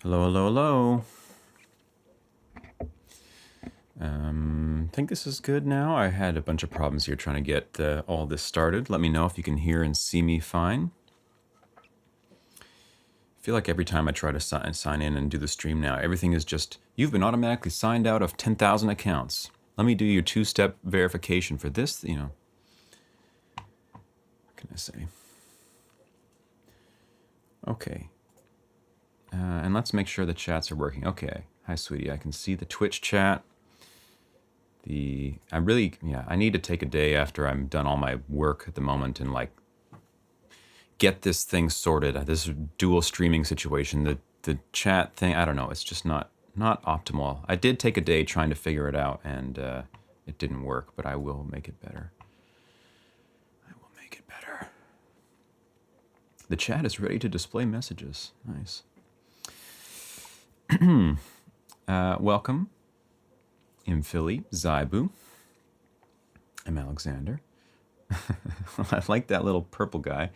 Hello, hello, hello. I think this is good now. I had a bunch of problems here trying to get all this started. Let me know if you can hear and see me fine. I feel like every time I try to sign in and do the stream now, everything is just, you've been automatically signed out of 10,000 accounts. Let me do your two-step verification for this, what can I say? Okay. And let's make sure the chats are working. Okay. Hi, sweetie. I can see the Twitch chat. I need to take a day after I'm done all my work at the moment and like get this thing sorted. This dual streaming situation, the chat thing, I don't know. It's just not optimal. I did take a day trying to figure it out, and it didn't work. But I will make it better. I will make it better. The chat is ready to display messages. Nice. Welcome. I'm Philly, Zaibu. I'm Alexander. I like that little purple guy.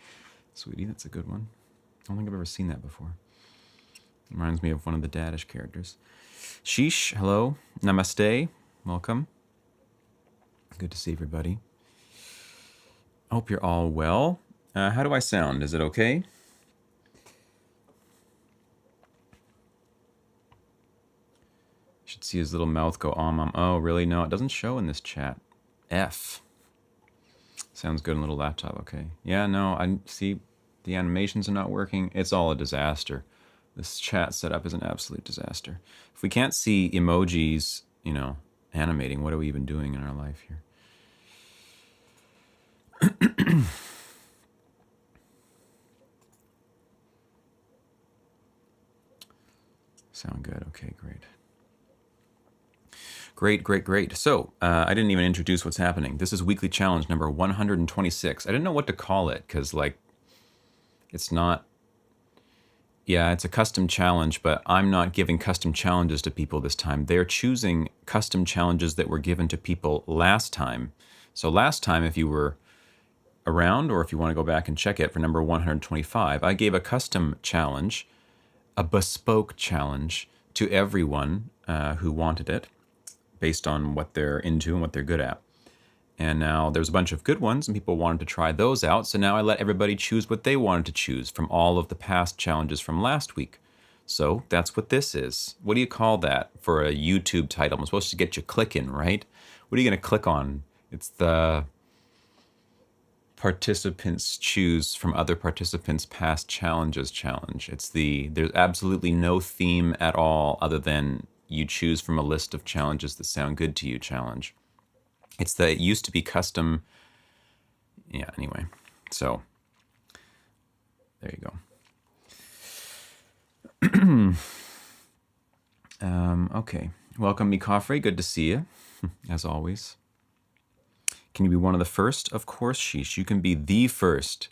Sweetie, that's a good one. I don't think I've ever seen that before. Reminds me of one of the Dadish characters. Sheesh, hello. Namaste. Welcome. Good to see everybody. I hope you're all well. How do I sound? Is it okay? Should see his little mouth go Oh, really? No, it doesn't show in this chat. F. Sounds good on a little laptop, okay. Yeah, no, I see the animations are not working. It's all a disaster. This chat setup is an absolute disaster. If we can't see emojis, animating, what are we even doing in our life here? Sound good. Okay, great. Great. So, I didn't even introduce what's happening. This is weekly challenge number 126. I didn't know what to call it because, it's not... Yeah, it's a custom challenge, but I'm not giving custom challenges to people this time. They're choosing custom challenges that were given to people last time. So last time, if you were around, or if you want to go back and check it for number 125, I gave a custom challenge, a bespoke challenge to everyone who wanted it, based on what they're into and what they're good at. And now there's a bunch of good ones and people wanted to try those out. So now I let everybody choose what they wanted to choose from all of the past challenges from last week. So that's what this is. What do you call that for a YouTube title? I'm supposed to get you clicking, right? What are you going to click on? It's the participants choose from other participants' past challenges challenge. There's absolutely no theme at all other than you choose from a list of challenges that sound good to you challenge. It used to be custom. Yeah, anyway. So, there you go. Okay. Welcome, Mikafre. Good to see you, as always. Can you be one of the first? Of course, Sheesh. You can be the first.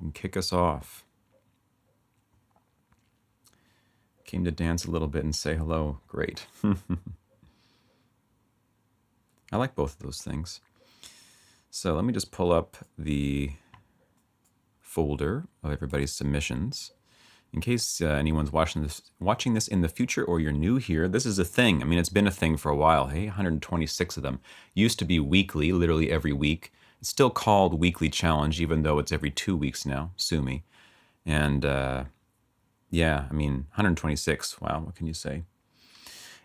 And kick us off. Came to dance a little bit and say hello. Great. I like both of those things. So let me just pull up the folder of everybody's submissions. In case anyone's watching this in the future, or you're new here, this is a thing. I mean, it's been a thing for a while. Hey, 126 of them. Used to be weekly, literally every week. It's still called Weekly Challenge, even though it's every 2 weeks now. Sue me. And yeah, I mean, 126. Wow, what can you say?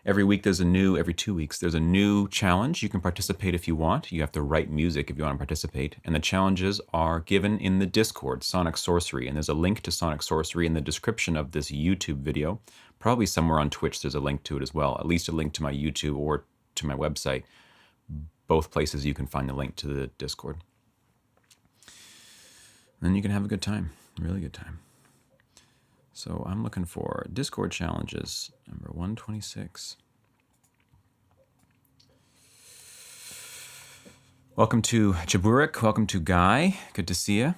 Every 2 weeks, there's a new challenge. You can participate if you want. You have to write music if you want to participate. And the challenges are given in the Discord, Sonic Sorcery. And there's a link to Sonic Sorcery in the description of this YouTube video. Probably somewhere on Twitch there's a link to it as well. At least a link to my YouTube or to my website. Both places you can find the link to the Discord. Then you can have a good time, really good time. So I'm looking for Discord challenges, number 126. Welcome to Jaburik. Welcome to Guy. Good to see you.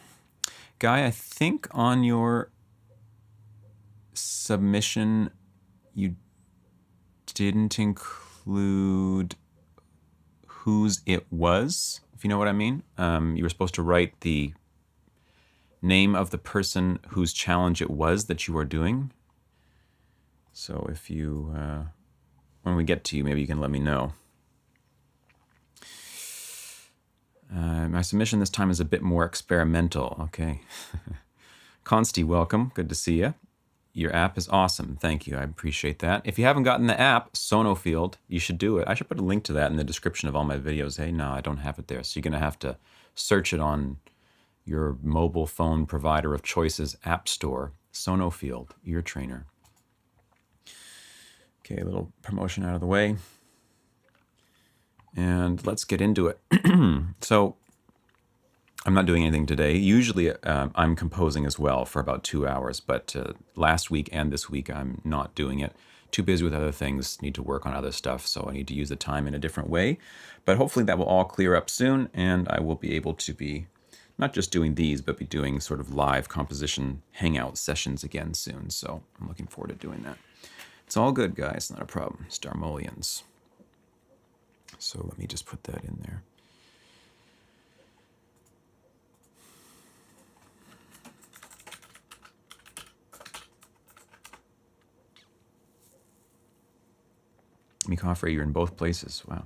Guy, I think on your submission, you didn't include whose it was, if you know what I mean. You were supposed to write the name of the person whose challenge it was that you are doing. So if you, when we get to you, maybe you can let me know. My submission this time is a bit more experimental. Okay. Consti, welcome. Good to see you. Your app is awesome. Thank you. I appreciate that. If you haven't gotten the app, Sonofield, you should do it. I should put a link to that in the description of all my videos. Hey, no, I don't have it there. So you're going to have to search it on your mobile phone provider of choice's app store. Sonofield, ear trainer. Okay, a little promotion out of the way. And let's get into it. So I'm not doing anything today. Usually I'm composing as well for about 2 hours, but last week and this week I'm not doing it. Too busy with other things, need to work on other stuff, so I need to use the time in a different way. But hopefully that will all clear up soon, and I will be able to be not just doing these, but be doing sort of live composition hangout sessions again soon. So I'm looking forward to doing that. It's all good, guys, not a problem. Starmolians. So let me just put that in there. Mikafre, you're in both places. Wow.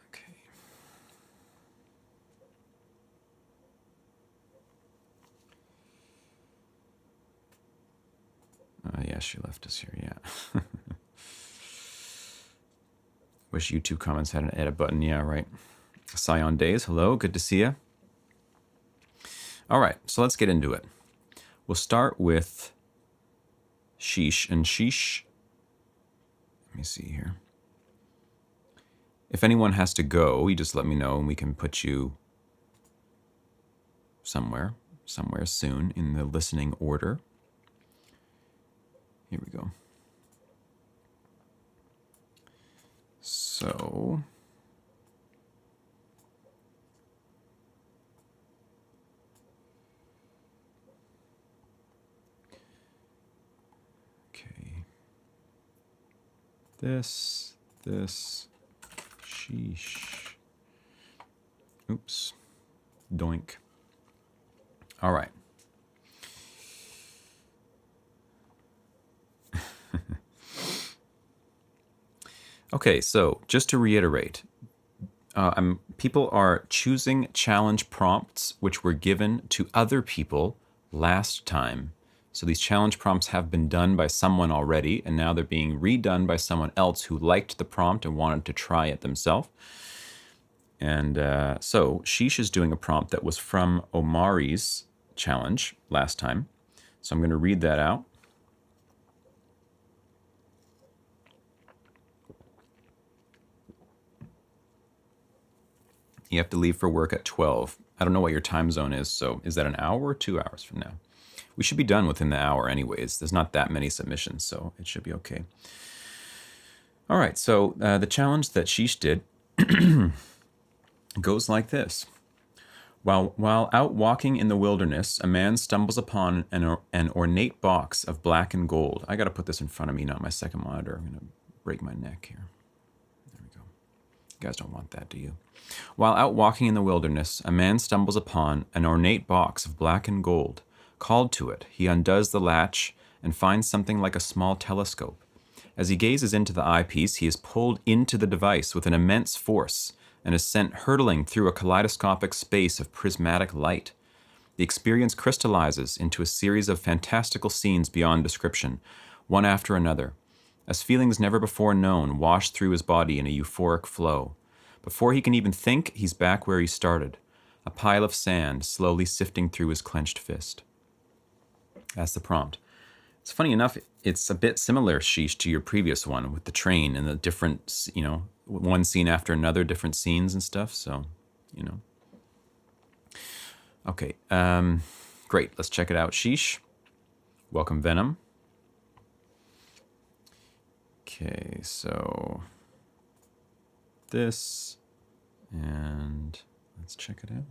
Okay. Yeah, she left us here, yeah. Wish YouTube comments had an edit button. Yeah, right. Scion Days, hello, good to see you. All right, so let's get into it. We'll start with sheesh, and sheesh, let me see here. If anyone has to go, you just let me know and we can put you somewhere soon in the listening order. Here we go. So, okay. This, sheesh. Oops. Doink. All right. Okay, so just to reiterate, people are choosing challenge prompts which were given to other people last time. So these challenge prompts have been done by someone already, and now they're being redone by someone else who liked the prompt and wanted to try it themselves. And so Sheesh is doing a prompt that was from Omari's challenge last time. So I'm going to read that out. You have to leave for work at 12. I don't know what your time zone is, so is that an hour or 2 hours from now? We should be done within the hour anyways. There's not that many submissions, so it should be okay. All right, so the challenge that Sheesh did goes like this. While out walking in the wilderness, a man stumbles upon an ornate box of black and gold. I got to put this in front of me, not my second monitor. I'm going to break my neck here. There we go. You guys don't want that, do you? While out walking in the wilderness, a man stumbles upon an ornate box of black and gold. Called to it, he undoes the latch and finds something like a small telescope. As he gazes into the eyepiece, he is pulled into the device with an immense force and is sent hurtling through a kaleidoscopic space of prismatic light. The experience crystallizes into a series of fantastical scenes beyond description, one after another, as feelings never before known wash through his body in a euphoric flow. Before he can even think, he's back where he started, a pile of sand slowly sifting through his clenched fist. That's the prompt. It's funny enough, it's a bit similar, Sheesh, to your previous one with the train and the different, one scene after another, different scenes and stuff. So, Okay, great. Let's check it out, Sheesh. Welcome, Venom. Okay, so this, and let's check it out.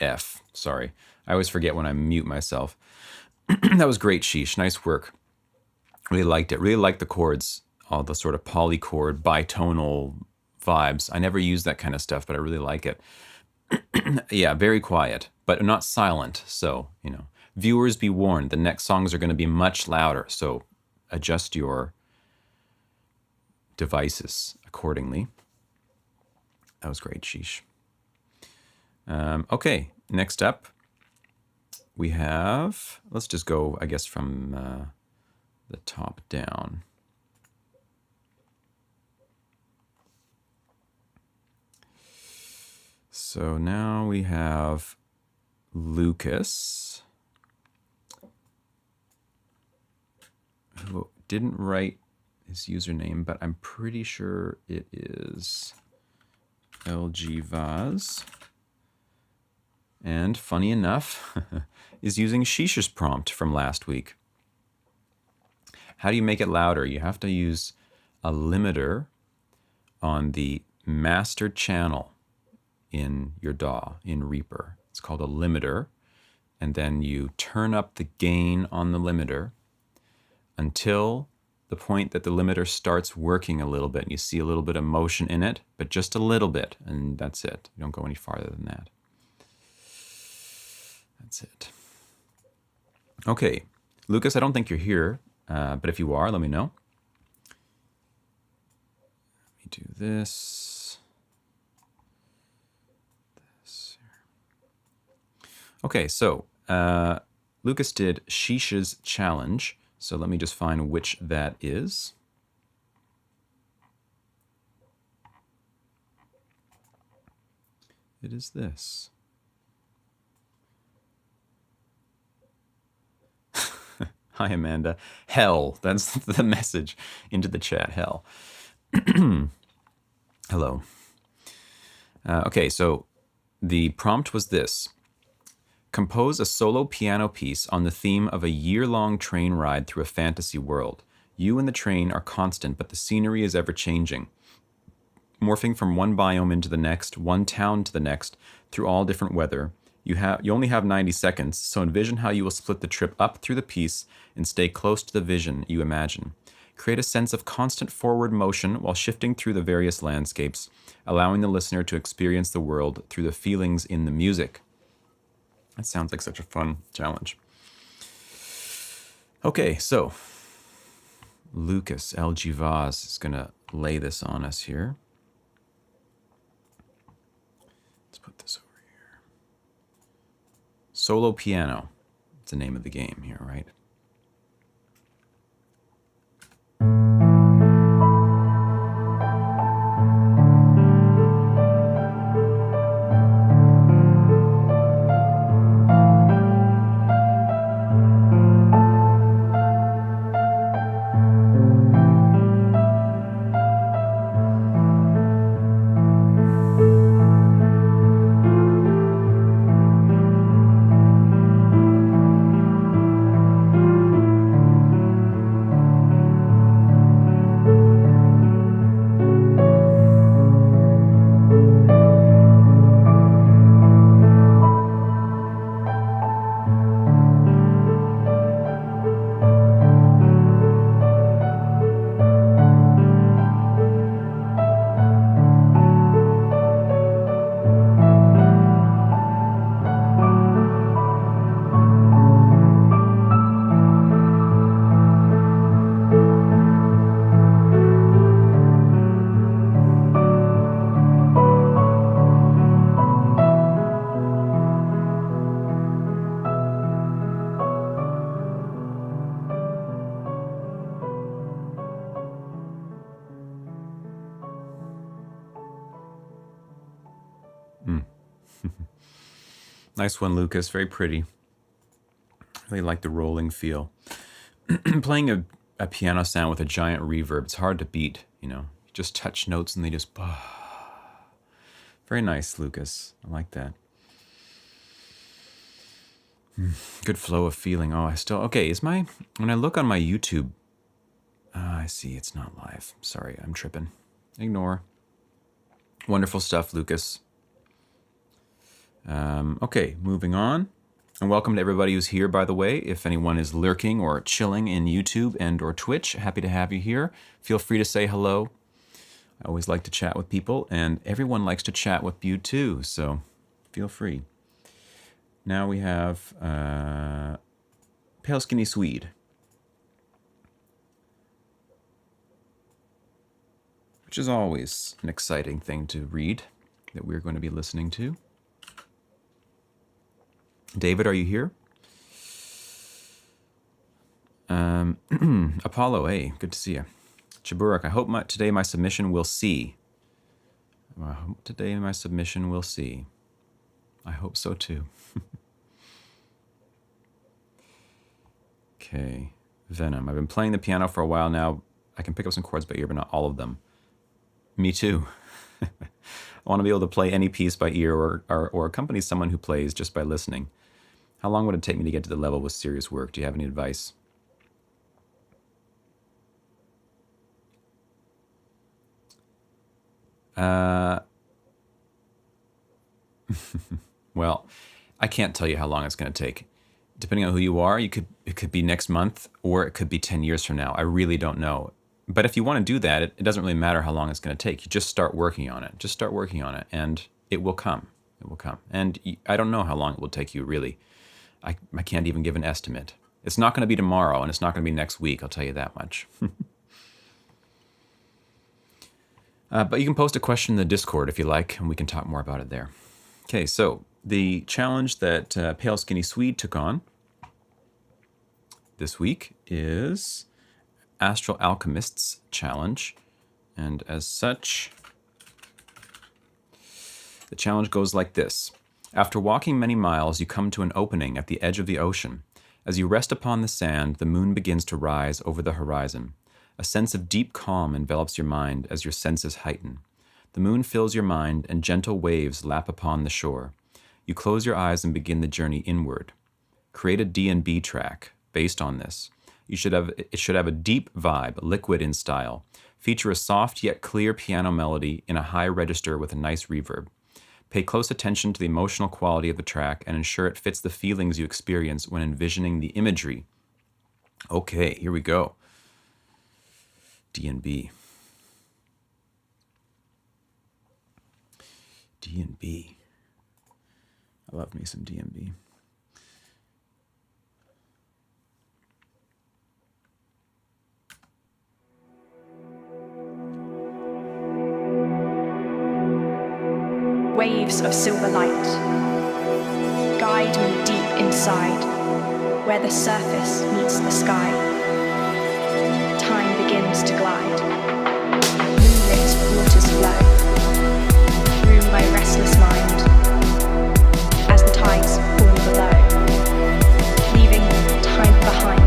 F. Sorry. I always forget when I mute myself. That was great, Sheesh. Nice work. Really liked it. Really liked the chords, all the sort of polychord, bitonal vibes. I never use that kind of stuff, but I really like it. Yeah, very quiet, but not silent. So, viewers be warned, the next songs are going to be much louder. So adjust your devices accordingly. That was great, Sheesh. Okay, next up we have, let's just go, I guess, from the top down. So now we have Lucas, who didn't write his username, but I'm pretty sure it is LGVaz. And funny enough, is using Sheesh's prompt from last week. How do you make it louder? You have to use a limiter on the master channel in your DAW, in Reaper. It's called a limiter. And then you turn up the gain on the limiter until the point that the limiter starts working a little bit. And you see a little bit of motion in it, but just a little bit. And that's it. You don't go any farther than that. That's it. Okay, Lucas, I don't think you're here, but if you are, let me know. Let me do this. Okay, so Lucas did Sheesh's challenge. So let me just find which that is. It is this. Hi, Amanda. Hell. That's the message into the chat. Hell. Hello. Okay, so the prompt was this. Compose a solo piano piece on the theme of a year-long train ride through a fantasy world. You and the train are constant, but the scenery is ever-changing, morphing from one biome into the next, one town to the next, through all different weather. You only have 90 seconds, so envision how you will split the trip up through the piece and stay close to the vision you imagine. Create a sense of constant forward motion while shifting through the various landscapes, allowing the listener to experience the world through the feelings in the music. That sounds like such a fun challenge. Okay, so Lucas LGVaz is going to lay this on us here. Let's put this over here. Solo piano. It's the name of the game here, right? Nice one, Lucas. Very pretty. Really like the rolling feel. Playing a piano sound with a giant reverb, it's hard to beat, You just touch notes and they just... Very nice, Lucas. I like that. Good flow of feeling. Oh, okay, when I look on my YouTube... I see, it's not live. Sorry, I'm tripping. Ignore. Wonderful stuff, Lucas. Okay, moving on. And welcome to everybody who's here, by the way. If anyone is lurking or chilling in YouTube and or Twitch, happy to have you here. Feel free to say hello. I always like to chat with people, and everyone likes to chat with you too, so feel free. Now we have Pale Skinny Swede, which is always an exciting thing to read that we're going to be listening to. David, are you here? Apollo, hey, good to see you. Chaburak, I hope today my submission will see. I hope today my submission will see. I hope so too. Okay, Venom. I've been playing the piano for a while now. I can pick up some chords by ear, but not all of them. Me too. I want to be able to play any piece by ear or accompany someone who plays just by listening. How long would it take me to get to the level with serious work? Do you have any advice? Well, I can't tell you how long it's going to take. Depending on who you are, it could be next month or it could be 10 years from now. I really don't know. But if you want to do that, it doesn't really matter how long it's going to take. You just start working on it. Just start working on it, and it will come. It will come. And I don't know how long it will take you, really. I can't even give an estimate. It's not going to be tomorrow, and it's not going to be next week, I'll tell you that much. But you can post a question in the Discord if you like, and we can talk more about it there. Okay, so the challenge that Pale Skinny Swede took on this week is Astral Alchemist's Challenge. And as such, the challenge goes like this. After walking many miles, you come to an opening at the edge of the ocean. As you rest upon the sand, the moon begins to rise over the horizon. A sense of deep calm envelops your mind as your senses heighten. The moon fills your mind, and gentle waves lap upon the shore. You close your eyes and begin the journey inward. Create a D&B track based on this. It should have a deep vibe, liquid in style. Feature a soft yet clear piano melody in a high register with a nice reverb. Pay close attention to the emotional quality of the track and ensure it fits the feelings you experience when envisioning the imagery. Okay, here we go. D&B. D&B. I love me some D&B. Waves of silver light, guide me deep inside, where the surface meets the sky. Time begins to glide, moonlit waters flow, through my restless mind, as the tides fall below, leaving time behind.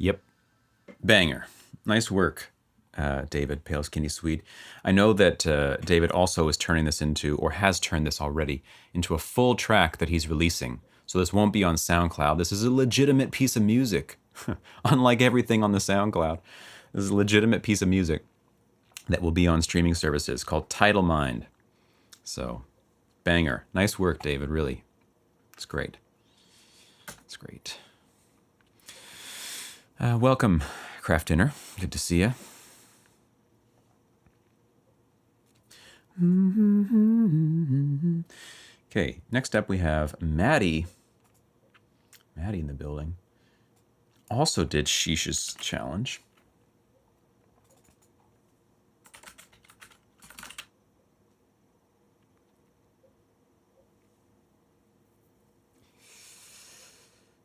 Yep. Banger. Nice work, David, Pale Skinny Swede. I know that David also is turning this into, or has turned this already, into a full track that he's releasing. So this won't be on SoundCloud. This is a legitimate piece of music. Unlike everything on the SoundCloud. This is a legitimate piece of music that will be on streaming services called Tidal Mind. So, banger. Nice work, David, really. It's great. It's great. Welcome, Craft Dinner. Good to see you. Okay, next up we have Maddie. Maddie in the building. Also did Sheesh's challenge.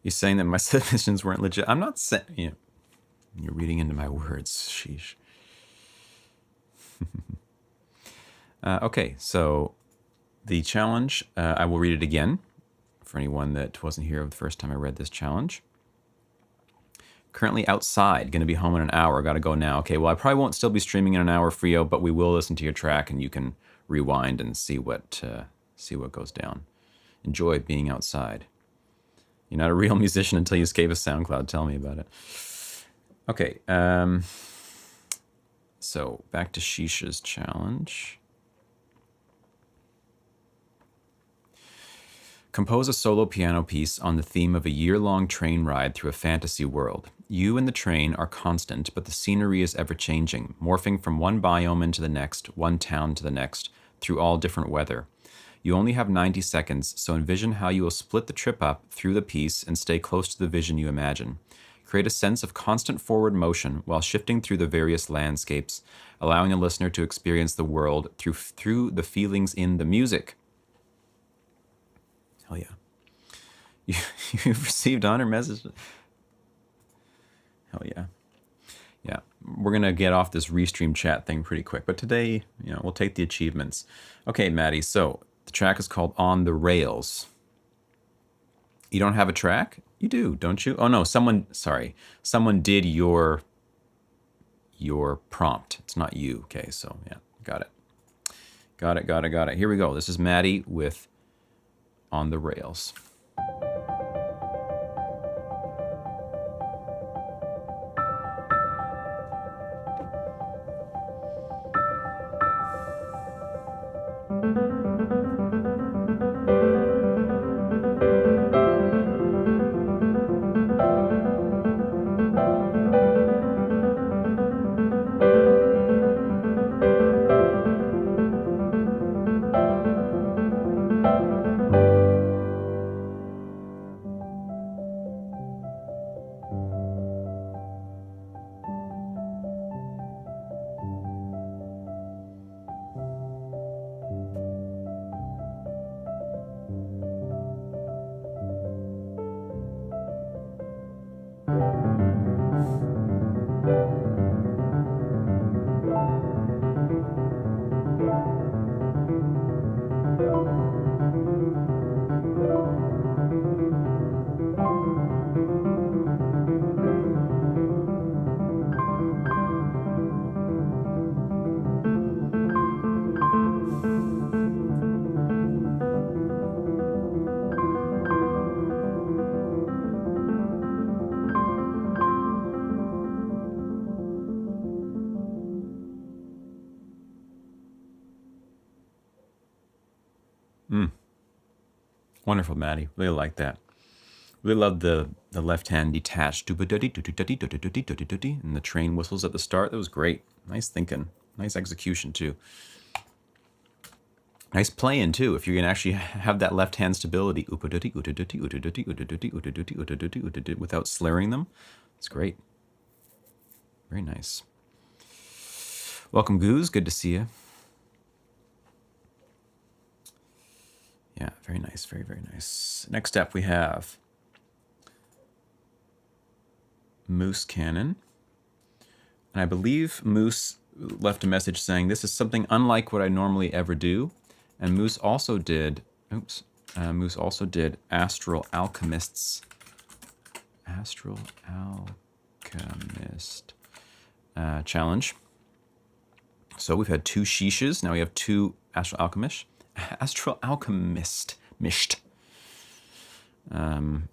You're saying that my submissions weren't legit. I'm not saying... You're reading into my words, sheesh. Okay, so the challenge, I will read it again for anyone that wasn't here the first time I read this challenge. Currently outside, going to be home in an hour, got to go now. Okay, well, I probably won't still be streaming in an hour, Frio, but we will listen to your track and you can rewind and see what goes down. Enjoy being outside. You're not a real musician until you escape a SoundCloud. Tell me about it. Okay, so back to Sheesh's challenge. Compose a solo piano piece on the theme of a year-long train ride through a fantasy world. You and the train are constant, but the scenery is ever-changing, morphing from one biome into the next, one town to the next, through all different weather. You only have 90 seconds, so envision how you will split the trip up through the piece and stay close to the vision you imagine. Create a sense of constant forward motion while shifting through the various landscapes, allowing the listener to experience the world through the feelings in the music. Hell yeah. You've received honor messages. Hell yeah. Yeah. We're going to get off this restream chat thing pretty quick. But today, we'll take the achievements. Okay, Maddie. So the track is called On the Rails. You don't have a track? You do, don't you? Oh, no. Someone did your prompt. It's not you. Okay, so yeah. Got it. Here we go. This is Maddie with On the Rails. Wonderful, Maddie. Really like that. Really love the left hand detached. And the train whistles at the start. That was great. Nice thinking. Nice execution, too. Nice playing, too. If you're going to actually have that left hand stability without slurring them, it's great. Very nice. Welcome, Goose. Good to see you. Yeah, very nice. Very, very nice. Next up, we have Moose Cannon. And I believe Moose left a message saying, this is something unlike what I normally ever do. And Moose also did, Astral Alchemist challenge. So we've had 2 Sheeshes. Now we have 2 Astral Alchemist.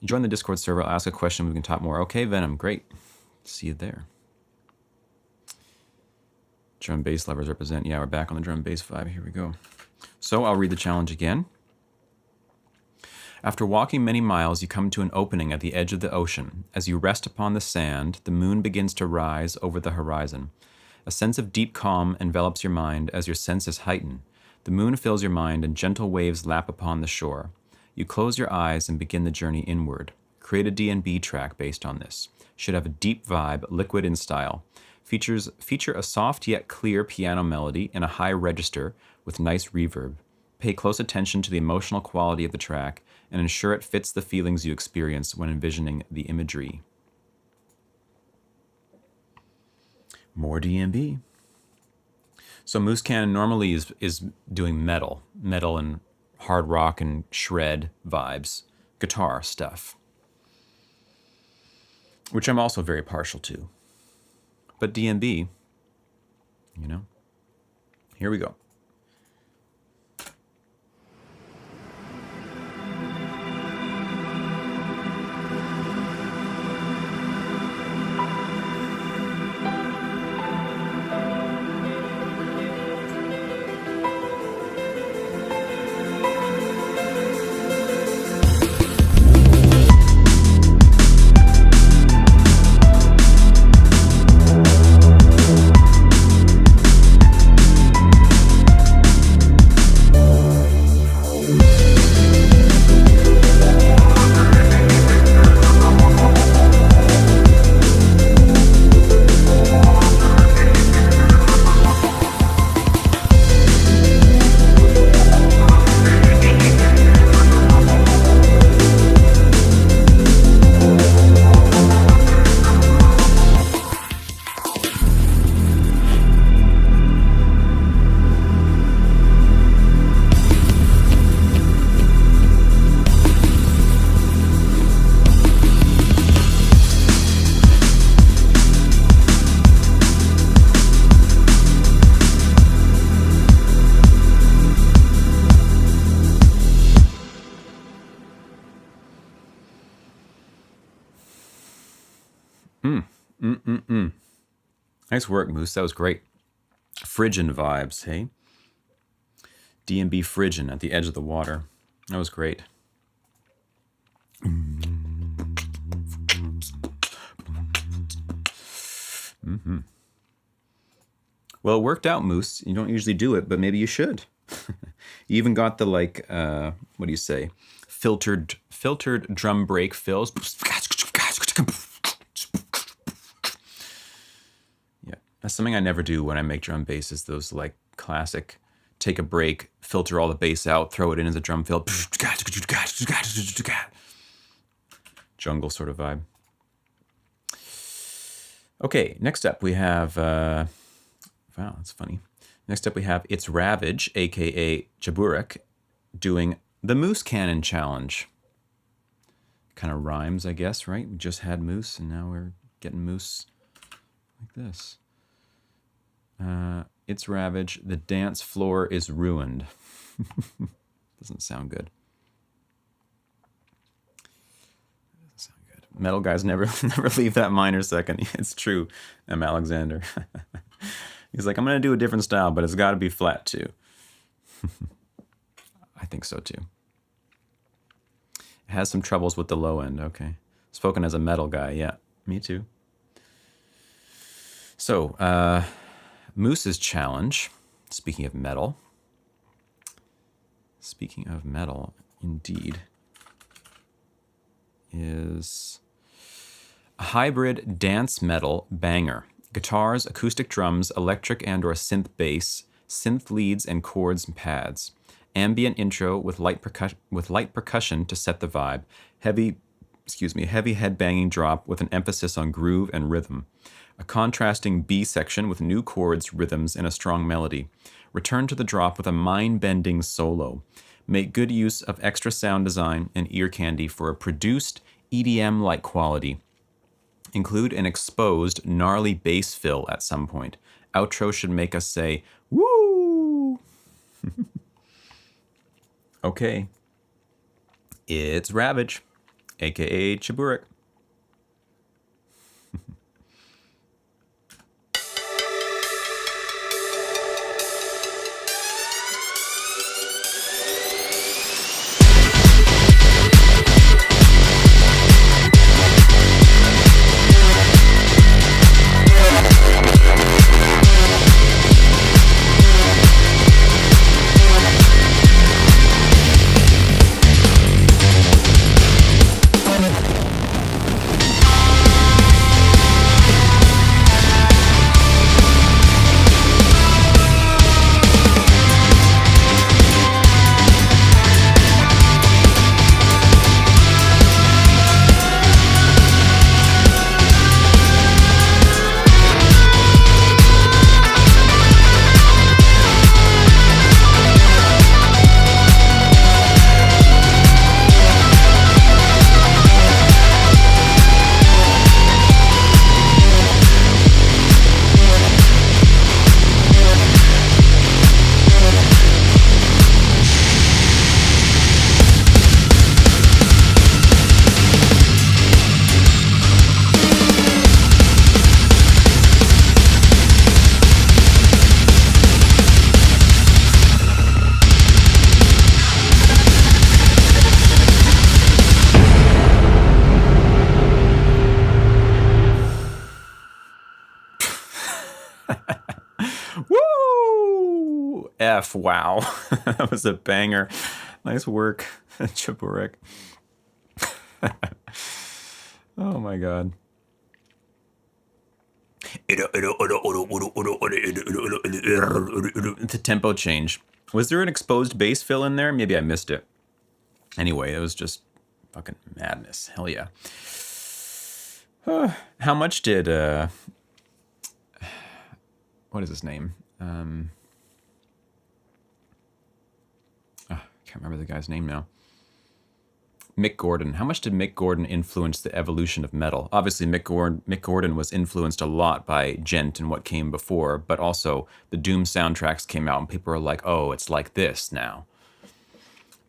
Join the Discord server. I'll ask a question. We can talk more. Okay, Venom. Great. See you there. Drum bass lovers represent. Yeah, we're back on the drum bass vibe. Here we go. So I'll read the challenge again. After walking many miles, you come to an opening at the edge of the ocean. As you rest upon the sand, the moon begins to rise over the horizon. A sense of deep calm envelops your mind as your senses heighten. The moon fills your mind and gentle waves lap upon the shore. You close your eyes and begin the journey inward. Create a D&B track based on this. Should have a deep vibe, liquid in style. Feature a soft yet clear piano melody in a high register with nice reverb. Pay close attention to the emotional quality of the track and ensure it fits the feelings you experience when envisioning the imagery. More D&B. So Moose Cannon normally is doing metal and hard rock and shred vibes, guitar stuff, which I'm also very partial to. But D&B, here we go. Nice work, Moose. That was great. Phrygian vibes, hey? D&B Phrygian at the edge of the water. That was great. Well, it worked out, Moose. You don't usually do it, but maybe you should. You even got the, what do you say? Filtered drum break fills. Yeah, that's something I never do when I make drum bass, is those classic take a break, filter all the bass out, throw it in as a drum fill. Jungle sort of vibe. Okay, next up we have, wow, that's funny. Next up we have It's Ravage, aka Jaburek, doing the Moose Cannon Challenge. Kind of rhymes, I guess, right? We just had Moose, and now we're getting Moose like this. It's Ravage, the dance floor is ruined. Doesn't sound good. Metal guys never leave that minor second. It's true, M. Alexander. He's like, I'm going to do a different style, but it's got to be flat too. I think so too. It has some troubles with the low end. Okay. Spoken as a metal guy. Yeah, me too. So, Moose's challenge, speaking of metal, indeed, is a hybrid dance metal banger. Guitars, acoustic drums, electric and or synth bass, synth leads and chords and pads. Ambient intro with light percussion to set the vibe. Heavy headbanging drop with an emphasis on groove and rhythm. A contrasting B section with new chords, rhythms, and a strong melody. Return to the drop with a mind-bending solo. Make good use of extra sound design and ear candy for a produced EDM-like quality. Include an exposed, gnarly bass fill at some point. Outro should make us say, woo! Okay. It's Ravage, aka Jaburek. F. Wow. That was a banger. Nice work, Chiburek. Oh my god. The tempo change. Was there an exposed bass fill in there? Maybe I missed it. Anyway, it was just fucking madness. Hell yeah. How much did what is his name? I can't remember the guy's name now. Mick Gordon. How much did Mick Gordon influence the evolution of metal? Obviously, Mick Gordon was influenced a lot by Gent and what came before, but also the Doom soundtracks came out and people are like, oh, it's like this now.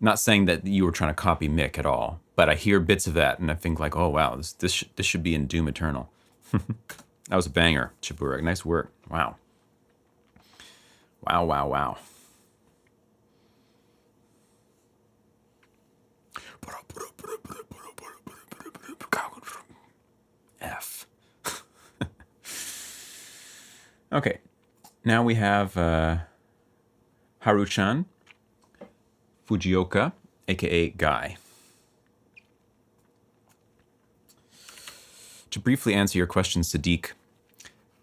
Not saying that you were trying to copy Mick at all, but I hear bits of that and I think like, oh, wow, this should be in Doom Eternal. That was a banger, Chiburek. Nice work. Wow. Wow, wow, wow. F. Okay, now we have Haruchan Fujioka, aka Guy. To briefly answer your question, Sadiq.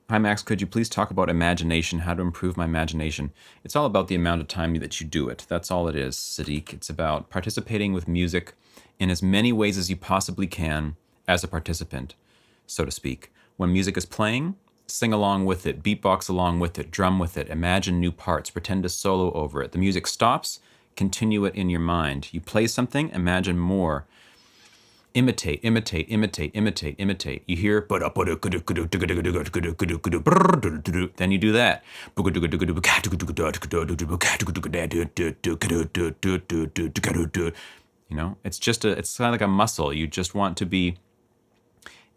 Hi Max, could you please talk about imagination, how to improve my imagination? It's all about the amount of time that you do it. That's all it is, Sadiq. It's about participating with music in as many ways as you possibly can as a participant, so to speak. When music is playing, sing along with it, beatbox along with it, drum with it, imagine new parts, pretend to solo over it. The music stops, continue it in your mind. You play something, imagine more. Imitate, imitate, imitate, imitate, imitate. You hear, then you do that. You know, it's kind of like a muscle. You just want to be,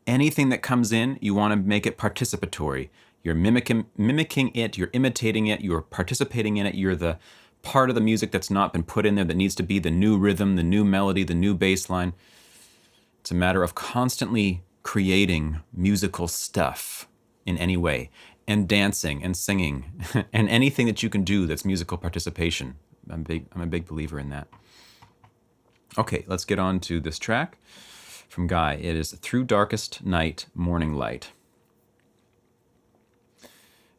anything that comes in, you want to make it participatory. You're mimicking it, you're imitating it, you're participating in it, you're the part of the music that's not been put in there that needs to be the new rhythm, the new melody, the new bass line. It's a matter of constantly creating musical stuff in any way, and dancing and singing and anything that you can do that's musical participation. I'm a big believer in that. Okay, let's get on to this track from Guy. It is Through Darkest Night, Morning Light.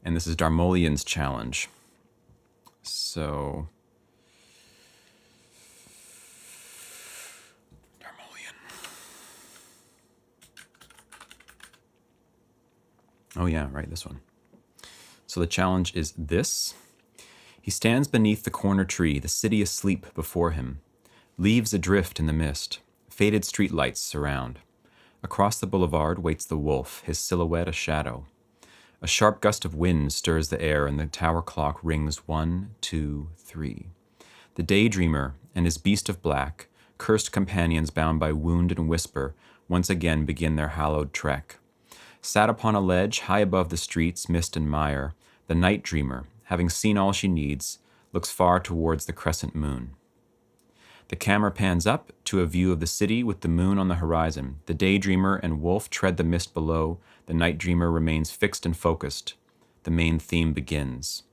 And this is Darmolian's challenge. So oh yeah, right, this one. So the challenge is this. He stands beneath the corner tree, the city asleep before him. Leaves adrift in the mist. Faded streetlights surround. Across the boulevard waits the wolf, his silhouette a shadow. A sharp gust of wind stirs the air and the tower clock rings 1, 2, 3. The daydreamer and his beast of black, cursed companions bound by wound and whisper, once again begin their hallowed trek. Sat upon a ledge high above the streets, mist and mire, the night dreamer, having seen all she needs, looks far towards the crescent moon. The camera pans up to a view of the city with the moon on the horizon. The daydreamer and wolf tread the mist below. The night dreamer remains fixed and focused. The main theme begins.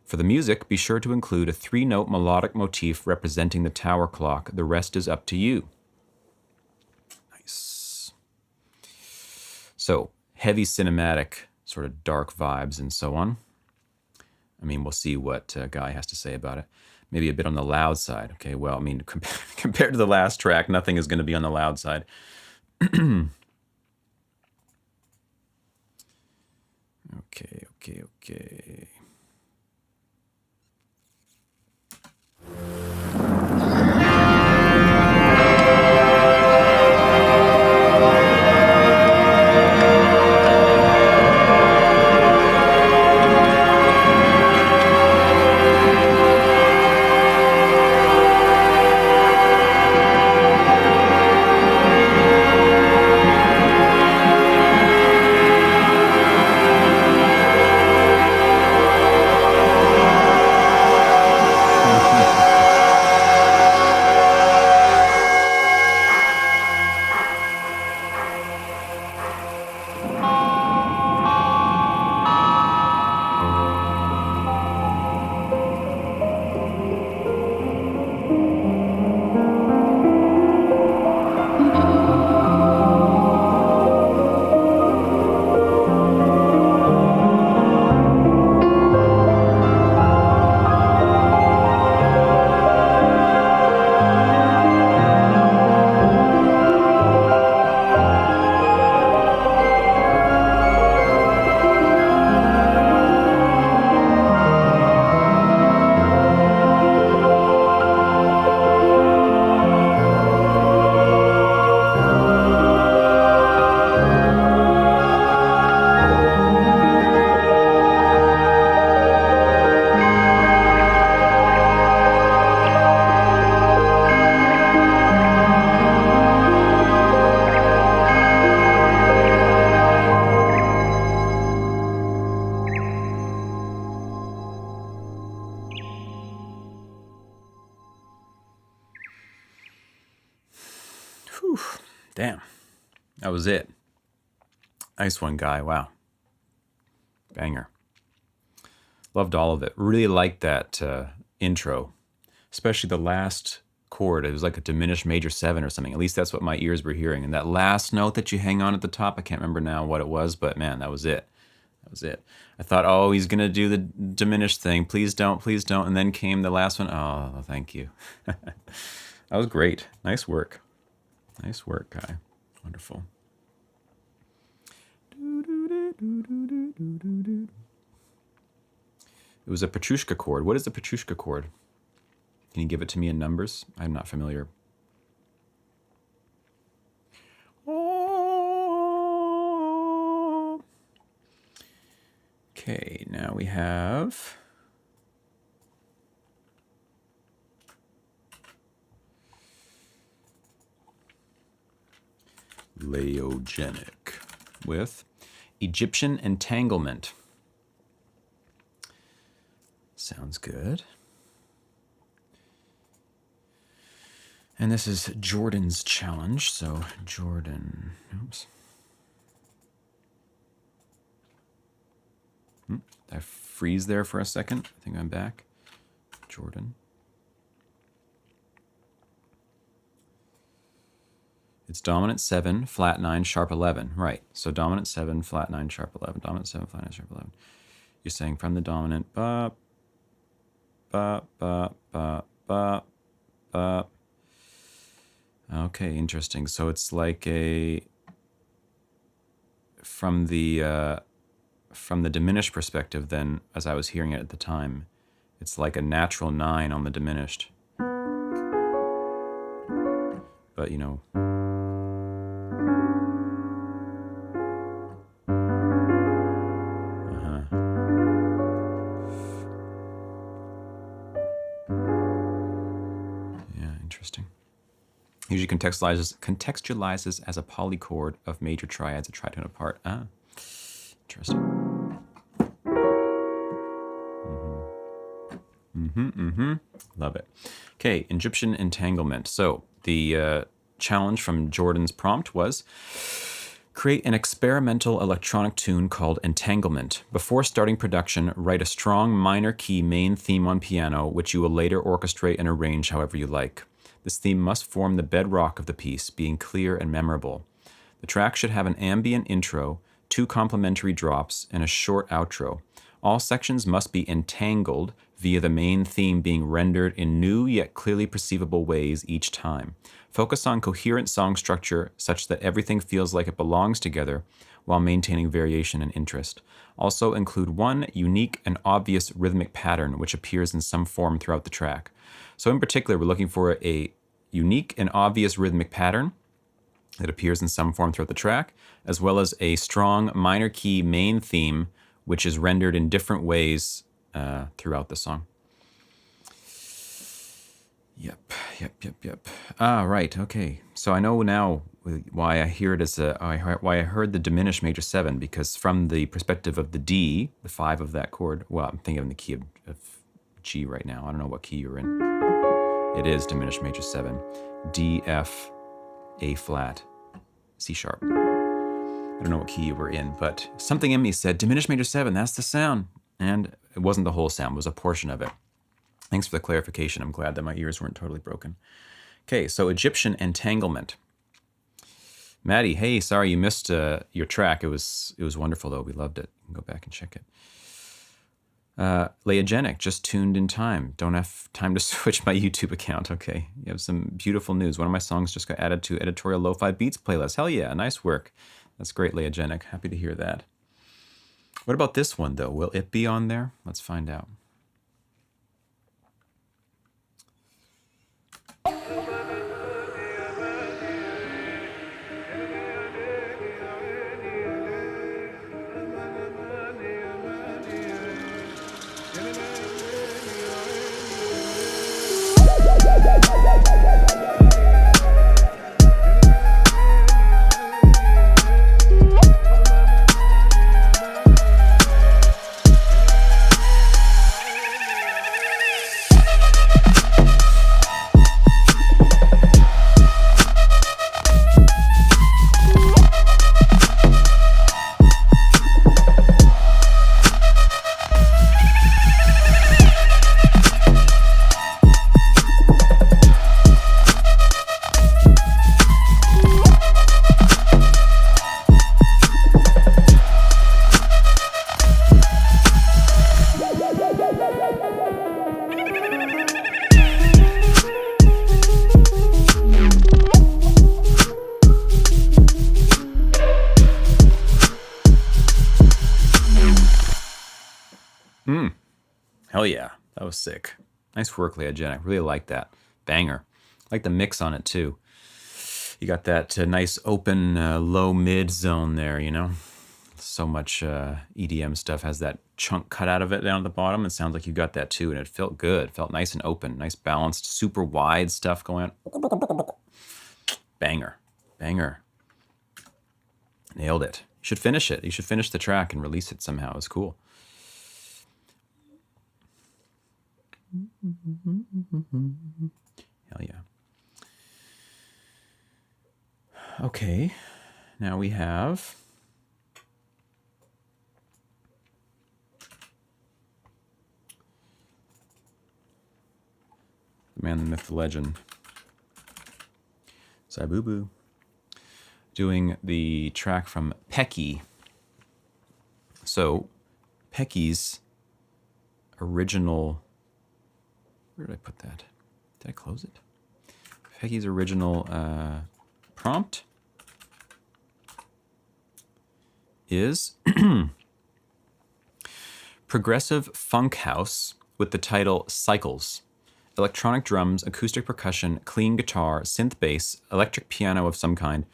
For the music, be sure to include a 3-note melodic motif representing the tower clock. The rest is up to you. Nice. So, heavy cinematic, sort of dark vibes and so on. I mean, we'll see what Guy has to say about it. Maybe a bit on the loud side. Okay, well, I mean, compared to the last track, nothing is going to be on the loud side. Okay. Damn. That was it. Nice one, Guy. Wow. Banger. Loved all of it. Really liked that intro, especially the last chord. It was like a diminished major 7 or something. At least that's what my ears were hearing. And that last note that you hang on at the top, I can't remember now what it was, but man, that was it. That was it. I thought, oh, he's going to do the diminished thing. Please don't, please don't. And then came the last one. Oh, thank you. That was great. Nice work. Nice work, Guy. Wonderful. It was a Petrushka chord. What is the Petrushka chord? Can you give it to me in numbers? I'm not familiar. Okay, now we have Laogenic with Egyptian Entanglement. Sounds good. And this is Jordan's challenge. So Jordan, oops. Did I freeze there for a second? I think I'm back. Jordan. It's dominant 7, flat 9, sharp 11. Right. So dominant 7, flat 9, sharp 11. Dominant 7, flat 9, sharp 11. You're saying from the dominant, ba, ba, ba, ba, ba, ba. Okay, interesting. So it's like a from the diminished perspective. Then, as I was hearing it at the time, it's like a natural 9 on the diminished. But you know. Interesting. Usually contextualizes as a polychord of major triads, a tritone apart. Ah, interesting. Love it. Okay, Egyptian Entanglement. So the challenge from Jordan's prompt was create an experimental electronic tune called Entanglement. Before starting production, write a strong minor key main theme on piano, which you will later orchestrate and arrange however you like. This theme must form the bedrock of the piece, being clear and memorable. The track should have an ambient intro, 2 complementary drops, and a short outro. All sections must be entangled via the main theme being rendered in new yet clearly perceivable ways each time. Focus on coherent song structure such that everything feels like it belongs together while maintaining variation and interest. Also include one unique and obvious rhythmic pattern which appears in some form throughout the track. So in particular, we're looking for a unique and obvious rhythmic pattern that appears in some form throughout the track, as well as a strong minor key main theme, which is rendered in different ways throughout the song. Yep. Ah, right, okay. So I know now why I hear it as why I heard the diminished major 7, because from the perspective of the D, the 5 of that chord, well, I'm thinking of the key of G right now. I don't know what key you're in. It is diminished major 7. D, F, A flat, C sharp. I don't know what key you were in, but something in me said, diminished major 7, that's the sound. And it wasn't the whole sound, it was a portion of it. Thanks for the clarification. I'm glad that my ears weren't totally broken. Okay, so Egyptian Entanglement. Maddie, hey, sorry you missed your track. It was wonderful, though. We loved it. You can go back and check it. Laogenic, just tuned in time. Don't have time to switch my YouTube account. Okay, you have some beautiful news. One of my songs just got added to Editorial Lo-Fi Beats playlist. Hell yeah, nice work. That's great, Laogenic. Happy to hear that. What about this one, though? Will it be on there? Let's find out. Hell yeah, that was sick. Nice work, Leogenic. Really like that. Banger. I like the mix on it too. You got that nice open low mid zone there, you know? So much EDM stuff has that chunk cut out of it down at the bottom. It sounds like you got that too, and it felt good. It felt nice and open, nice balanced, super wide stuff going on. Banger. Banger. Nailed it. You should finish it. You should finish the track and release it somehow. It's cool. Hell yeah. Okay, now we have the man, the myth, the legend, Saibubu, doing the track from Pecky. So, Pecky's original, where did I put that? Did I close it? Pecky's original prompt is progressive funk house with the title Cycles. Electronic drums, acoustic percussion, clean guitar, synth bass, electric piano of some kind,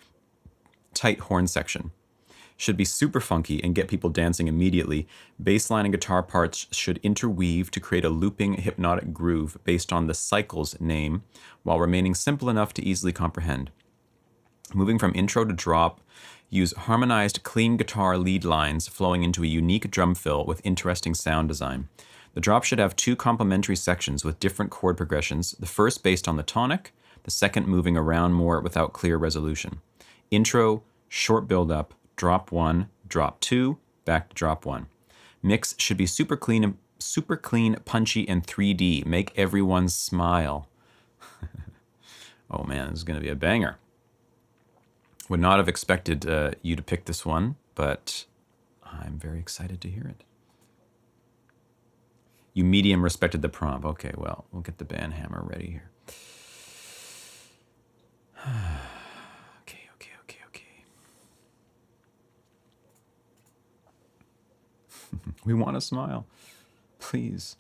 tight horn section. Should be super funky and get people dancing immediately. Bassline and guitar parts should interweave to create a looping hypnotic groove based on the Cycles name, while remaining simple enough to easily comprehend. Moving from intro to drop, use harmonized clean guitar lead lines flowing into a unique drum fill with interesting sound design. The drop should have two complementary sections with different chord progressions, the first based on the tonic, the second moving around more without clear resolution. Intro, short build-up, drop 1, drop 2, back to drop 1. Mix should be super clean, punchy, and 3D. Make everyone smile. Oh man, this is going to be a banger. Would not have expected you to pick this one, but I'm very excited to hear it. You medium respected the prompt. Okay, well, we'll get the band hammer ready here. Okay. We want to smile. Please.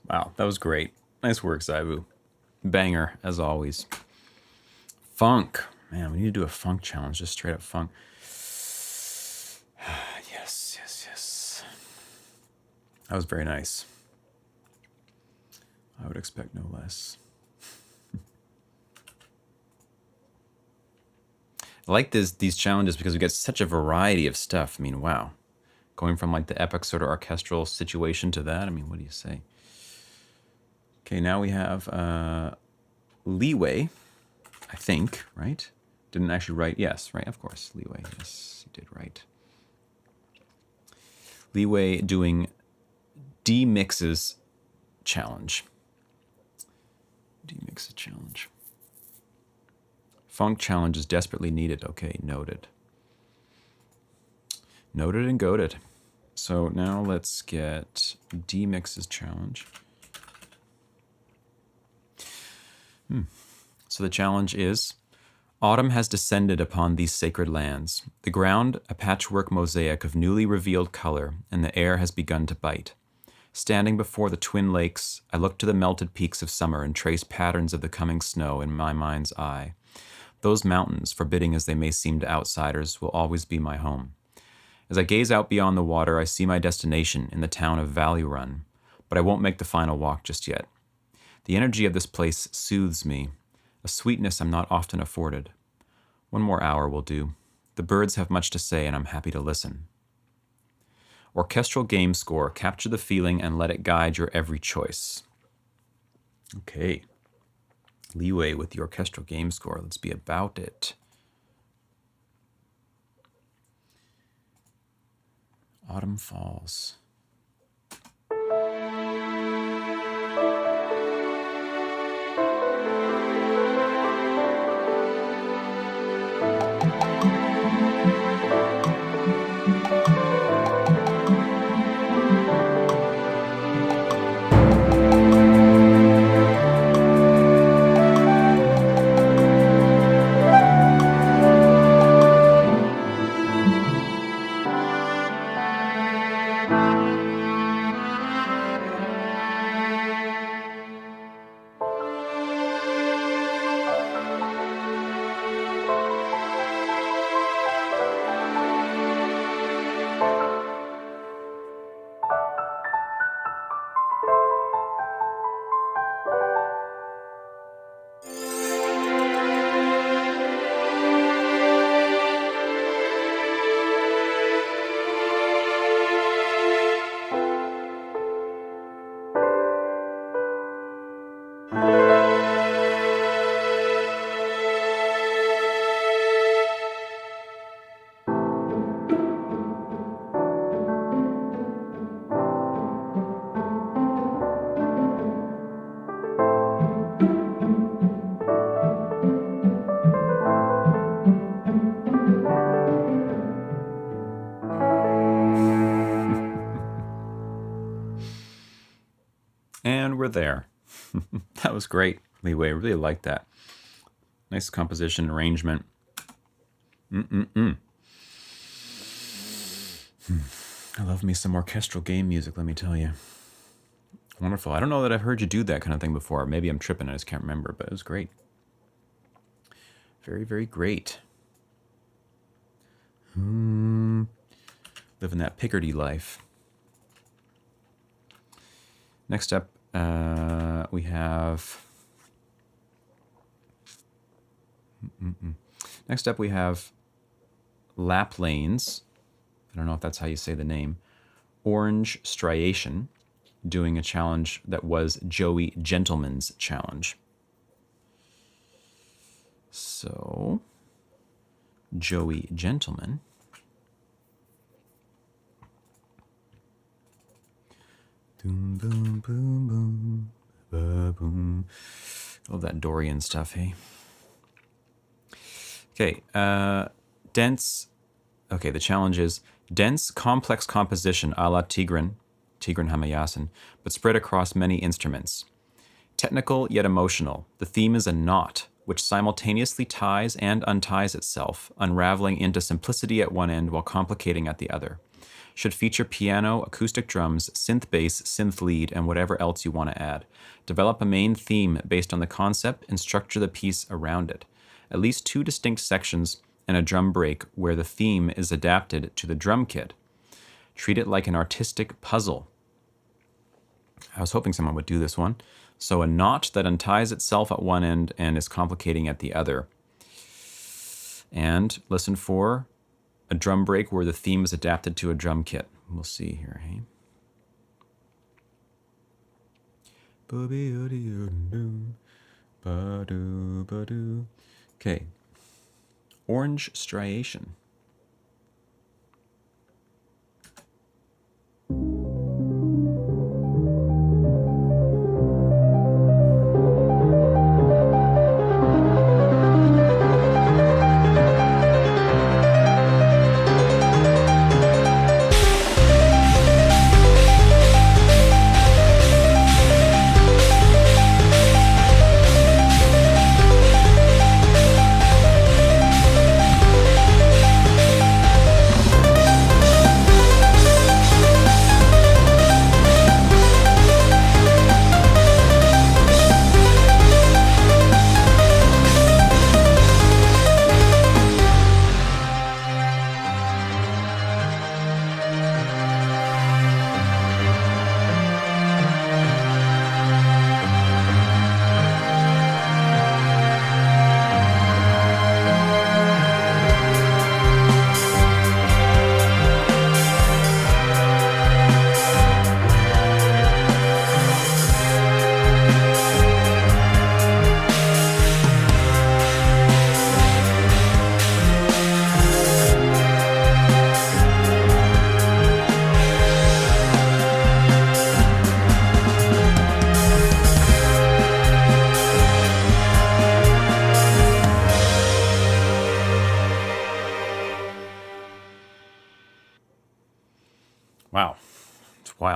Wow, that was great. Nice work, Zaibu. Banger, as always. Funk. Man, we need to do a funk challenge, just straight up funk. Yes. That was very nice. I would expect no less. I like these challenges because we get such a variety of stuff. I mean, wow. Going from like the epic sort of orchestral situation to that, I mean, what do you say? Okay, now we have Leeway, I think, right? Didn't actually write, yes, right, of course, Leeway, yes, he did right. Leeway doing D-Mixes challenge. D-Mixes challenge. Funk challenge is desperately needed. Okay, noted. Noted and goated. So now let's get D-Mix's challenge. So the challenge is, autumn has descended upon these sacred lands. The ground a patchwork mosaic of newly revealed color, and the air has begun to bite. Standing before the twin lakes, I look to the melted peaks of summer and trace patterns of the coming snow in my mind's eye. Those mountains, forbidding as they may seem to outsiders, will always be my home. As I gaze out beyond the water, I see my destination in the town of Valley Run, but I won't make the final walk just yet. The energy of this place soothes me, a sweetness I'm not often afforded. One more hour will do. The birds have much to say, and I'm happy to listen. Orchestral game score. Capture the feeling and let it guide your every choice. Okay. Leeway with the orchestral game score. Let's be about it. Autumn falls. And we're there. That was great, Leeway. I really liked that. Nice composition, arrangement. I love me some orchestral game music, let me tell you. Wonderful. I don't know that I've heard you do that kind of thing before. Maybe I'm tripping, I just can't remember, but it was great. Very, very great. Living that Picardy life. Next up, we have... Next up, we have Lap Lanes. I don't know if that's how you say the name. Orange Striation, doing a challenge that was Joey Gentleman's challenge. So, Joey Gentleman. Boom, boom, boom, boom, ba, boom. Love that Dorian stuff, hey? Okay, dense. Okay, the challenge is dense, complex composition a la Tigran Hamayasin, but spread across many instruments. Technical yet emotional, the theme is a knot, which simultaneously ties and unties itself, unraveling into simplicity at one end while complicating at the other. Should feature piano, acoustic drums, synth bass, synth lead, and whatever else you want to add. Develop a main theme based on the concept and structure the piece around it. At least 2 distinct sections and a drum break where the theme is adapted to the drum kit. Treat it like an artistic puzzle. I was hoping someone would do this one. So a knot that unties itself at one end and is complicating at the other. And listen for a drum break where the theme is adapted to a drum kit. We'll see here, hey? Okay. Orange Striation.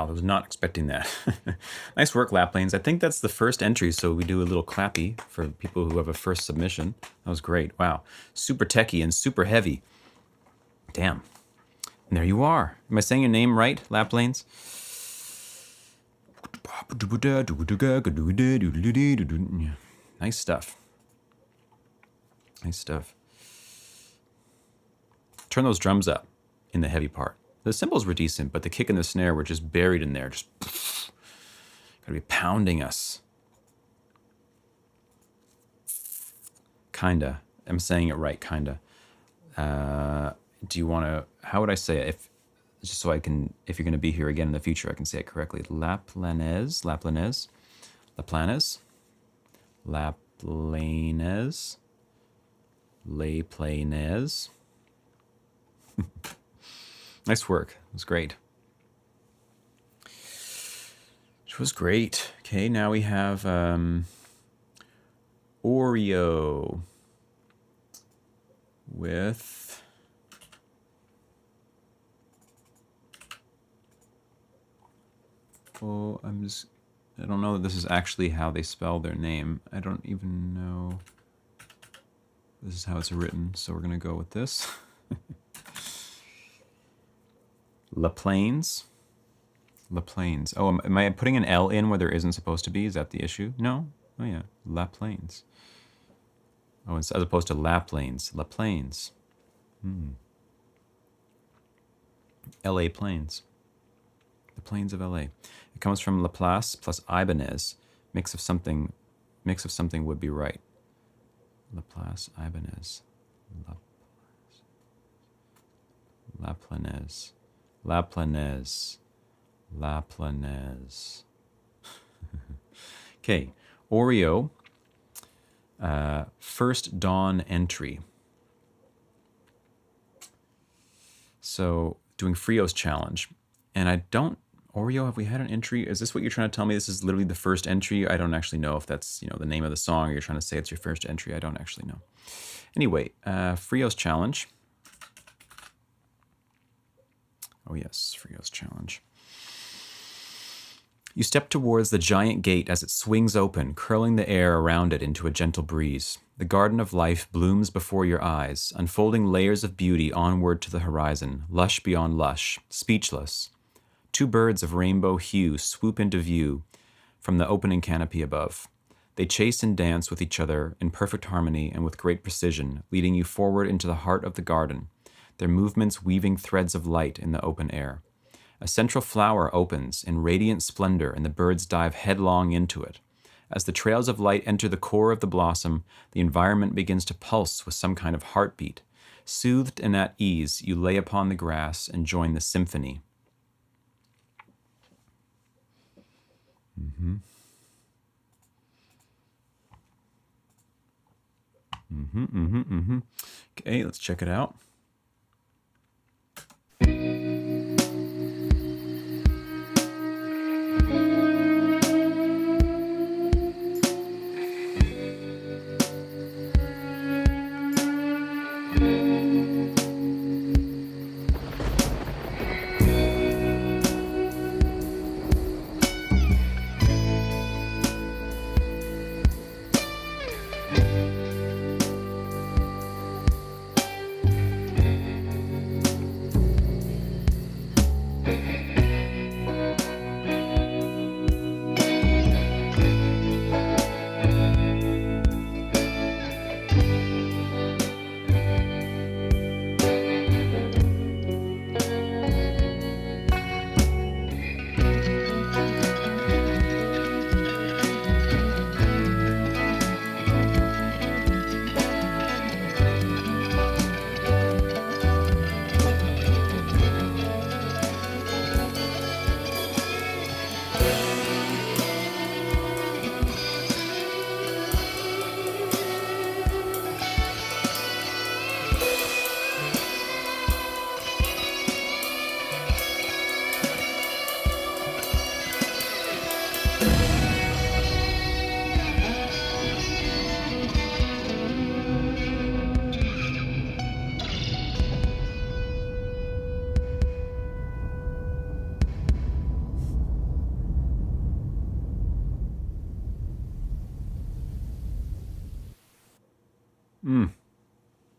Wow, I was not expecting that. Nice work, Laplanes. I think that's the first entry, so we do a little clappy for people who have a first submission. That was great. Wow. Super techy and super heavy. Damn. And there you are. Am I saying your name right, Laplanes? Nice stuff. Nice stuff. Turn those drums up in the heavy part. The cymbals were decent, but the kick and the snare were just buried in there. Just gotta be pounding us. Kinda. I'm saying it right, kinda. Do you want to? How would I say it? Just so I can, if you're going to be here again in the future, I can say it correctly. Laplanese, Laplanese, Laplanese, Laplanese, Laplanese. Nice work. It was great. Which was great. Okay, now we have Oreo with... Oh, I don't know that this is actually how they spell their name. I don't even know. This is how it's written, so we're going to go with this. Laplanes. Laplanes. Oh, am I putting an L in where there isn't supposed to be? Is that the issue? No? Oh, yeah. Laplanes. Oh, it's as opposed to Laplanes. Laplanes. LA Plains. The plains of LA. It comes from Laplace plus Ibanez. Mix of something would be right. Laplace, Ibanez. Laplanese. Laplanese. Laplanese. Okay, Oreo. First dawn entry. So, doing Frio's challenge. And I don't... Oreo, have we had an entry? Is this what you're trying to tell me? This is literally the first entry? I don't actually know if that's, the name of the song, or you're trying to say it's your first entry. I don't actually know. Anyway, Frio's challenge. Oh yes, Frio's challenge. You step towards the giant gate as it swings open, curling the air around it into a gentle breeze. The garden of life blooms before your eyes, unfolding layers of beauty onward to the horizon, lush beyond lush, speechless. Two birds of rainbow hue swoop into view from the opening canopy above. They chase and dance with each other in perfect harmony and with great precision, leading you forward into the heart of the garden, their movements weaving threads of light in the open air. A central flower opens in radiant splendor, and the birds dive headlong into it. As the trails of light enter the core of the blossom, the environment begins to pulse with some kind of heartbeat. Soothed and at ease, you lay upon the grass and join the symphony. Okay, let's check it out.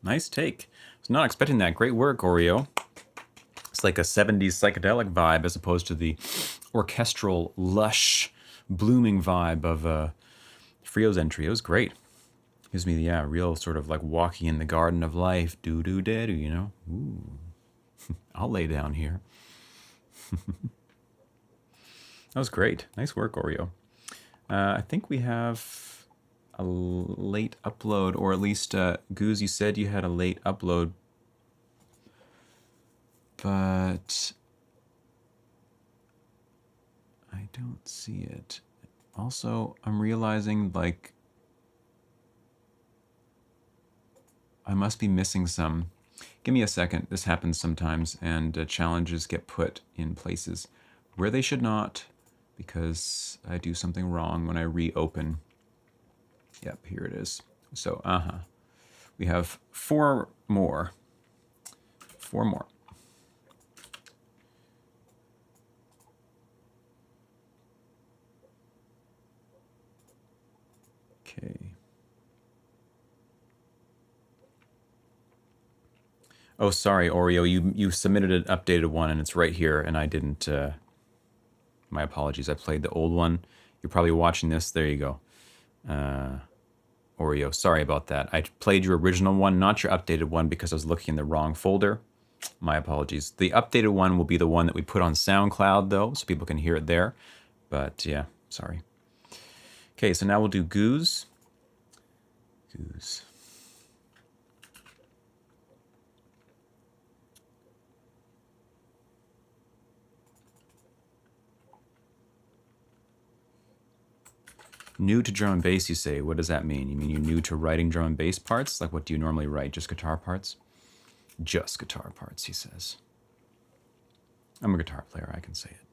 Nice take. I was not expecting that. Great work, Oreo. It's like a 70s psychedelic vibe as opposed to the orchestral, lush, blooming vibe of Frio's entry. It was great. Gives me the real sort of like walking in the garden of life. Do-do-da-do, you know? Ooh. I'll lay down here. That was great. Nice work, Oreo. I think we have a late upload, or at least, Goose, you said you had a late upload, but I don't see it. Also, I'm realizing, like, I must be missing some. Give me a second. This happens sometimes, and challenges get put in places where they should not, because I do something wrong when I reopen. Yep, here it is. So, we have 4 more. 4 more. Okay. Oh, sorry, Oreo. You submitted an updated one, and it's right here, and I didn't. My apologies. I played the old one. You're probably watching this. There you go. Oreo, sorry about that. I played your original one, not your updated one, because I was looking in the wrong folder. My apologies. The updated one will be the one that we put on SoundCloud, though, so people can hear it there. But yeah, sorry. Okay, so now we'll do Goose. Goose. New to drum and bass, you say. What does that mean? You mean you're new to writing drum and bass parts? Like, what do you normally write? Just guitar parts? Just guitar parts, he says. I'm a guitar player, I can say it.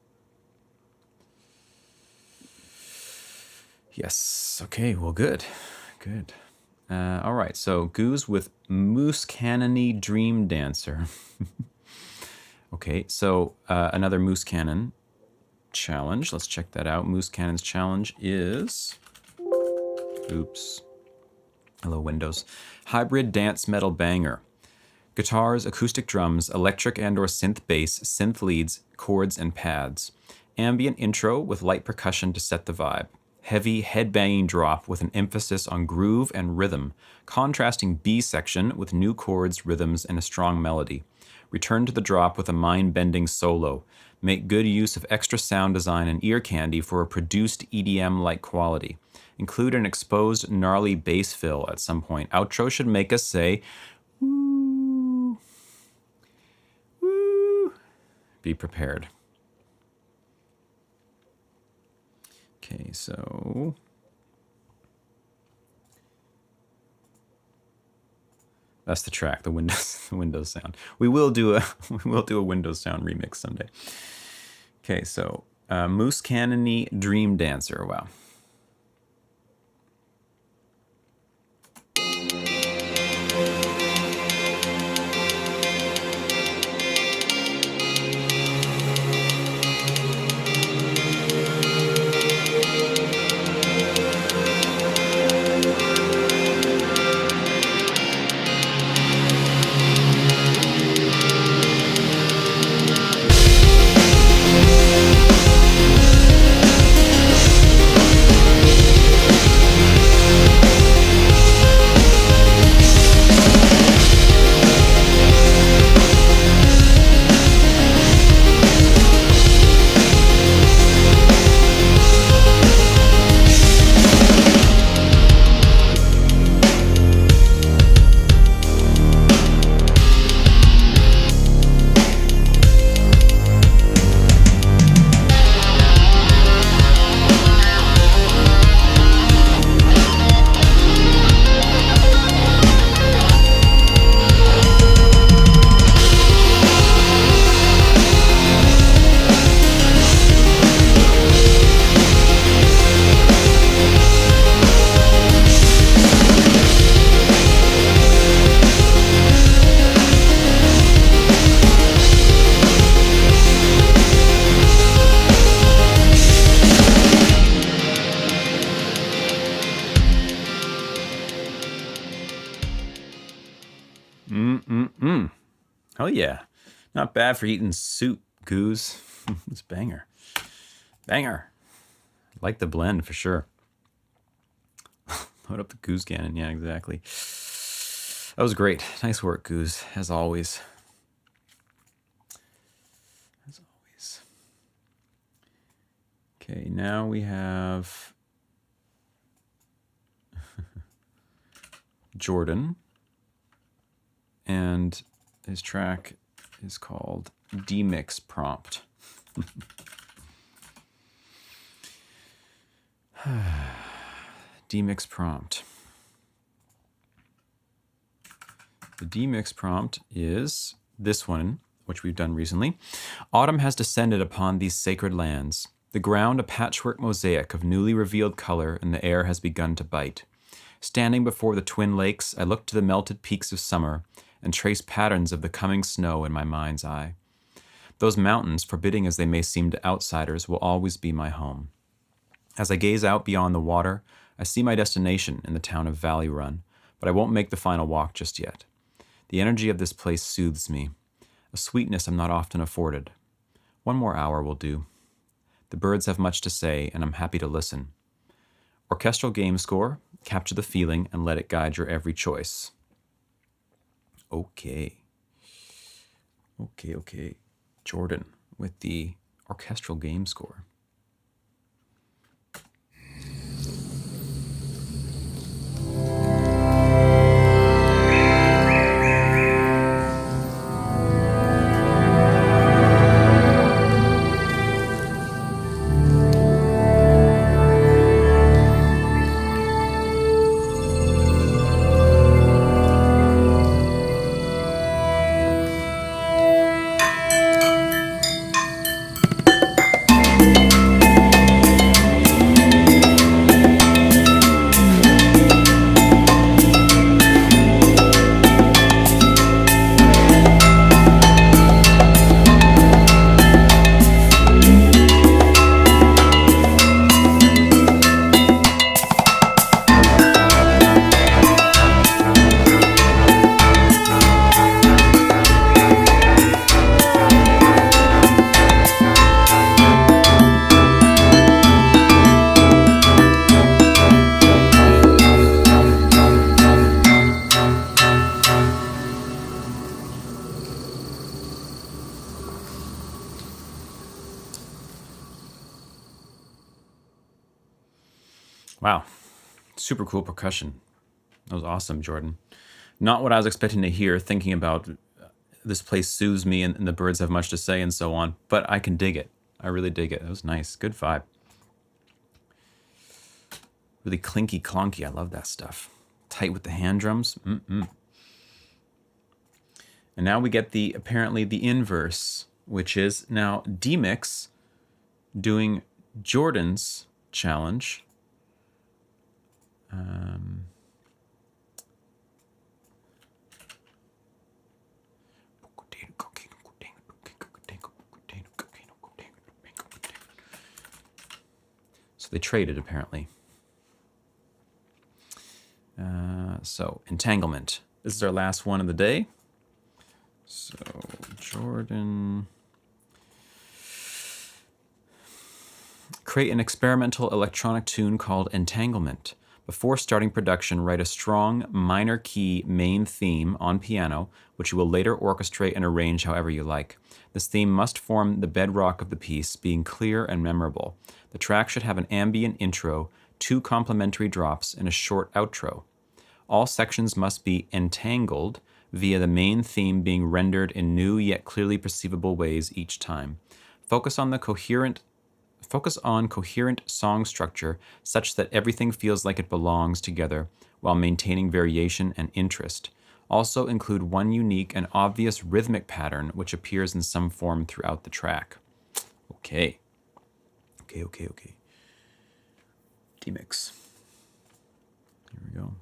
Yes, okay, well, good. Good. All right, so Goose with Moose Cannony Dream Dancer. Okay, so another Moose Cannon challenge. Let's check that out. Moose Cannon's challenge is... Oops. Hello, Windows. Hybrid dance metal banger. Guitars, acoustic drums, electric and or synth bass, synth leads, chords, and pads. Ambient intro with light percussion to set the vibe. Heavy head-banging drop with an emphasis on groove and rhythm. Contrasting B section with new chords, rhythms, and a strong melody. Return to the drop with a mind-bending solo. Make good use of extra sound design and ear candy for a produced EDM-like quality. Include an exposed, gnarly bass fill at some point. Outro should make us say, woo, woo. Be prepared. Okay, so... That's the track, the Windows sound. We will do a Windows sound remix someday. Okay, so Moose Cannony Dream Dancer. Wow. Oh yeah. Not bad for eating soup, goose. It's banger. Banger. Like the blend for sure. Load up the goose cannon. Yeah, exactly. That was great. Nice work, goose, as always. As always. Okay, now we have Jordan. And his track is called D-Mix Prompt. D-Mix Prompt. The D-Mix Prompt is this one, which we've done recently. Autumn has descended upon these sacred lands. The ground a patchwork mosaic of newly revealed color, and the air has begun to bite. Standing before the twin lakes, I look to the melted peaks of summer and trace patterns of the coming snow in my mind's eye. Those mountains, forbidding as they may seem to outsiders, will always be my home. As I gaze out beyond the water, I see my destination in the town of Valley Run, but I won't make the final walk just yet. The energy of this place soothes me, a sweetness I'm not often afforded. One more hour will do. The birds have much to say, and I'm happy to listen. Orchestral game score, capture the feeling and let it guide your every choice. Okay. Jordan with the orchestral game score. Wow. Super cool percussion. That was awesome, Jordan. Not what I was expecting to hear, thinking about this place soothes me and the birds have much to say and so on, but I can dig it. I really dig it. It was nice. Good vibe. Really clinky clonky. I love that stuff. Tight with the hand drums. And now we get apparently the inverse, which is now D-Mix doing Jordan's challenge. So they traded apparently. So entanglement. This is our last one of the day. So Jordan. Create an experimental electronic tune called Entanglement. Before starting production, write a strong minor key main theme on piano, which you will later orchestrate and arrange however you like. This theme must form the bedrock of the piece, being clear and memorable. The track should have an ambient intro, 2 complementary drops, and a short outro. All sections must be entangled via the main theme being rendered in new yet clearly perceivable ways each time. Focus on coherent song structure such that everything feels like it belongs together while maintaining variation and interest. Also include one unique and obvious rhythmic pattern which appears in some form throughout the track. Okay. D-Mix. Here we go.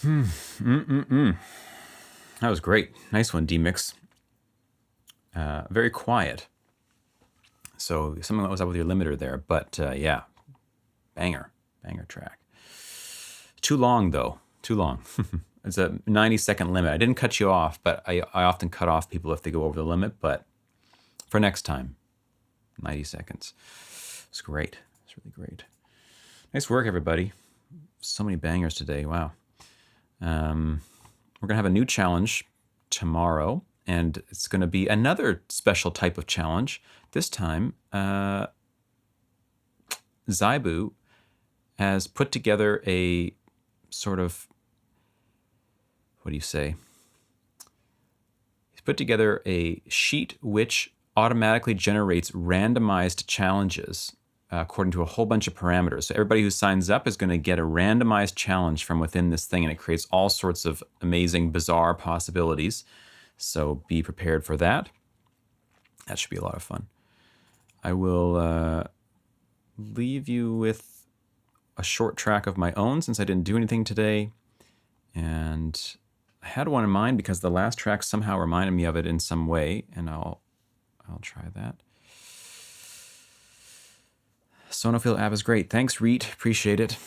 That was great. Nice one, D-Mix. Very quiet. So something that was up with your limiter there, but yeah, banger track. Too long though, too long. It's a 90-second limit. I didn't cut you off, but I often cut off people if they go over the limit, but for next time, 90 seconds. It's great. It's really great. Nice work, everybody. So many bangers today. Wow. We're going to have a new challenge tomorrow, and it's going to be another special type of challenge. This time, Zaibu has put together a sort of, what do you say? He's put together a sheet which automatically generates randomized challenges according to a whole bunch of parameters. So everybody who signs up is going to get a randomized challenge from within this thing, and it creates all sorts of amazing, bizarre possibilities. So be prepared for that. That should be a lot of fun. I will leave you with a short track of my own since I didn't do anything today. And I had one in mind because the last track somehow reminded me of it in some way, and I'll try that. Sonophil app is great. Thanks, Reet. Appreciate it.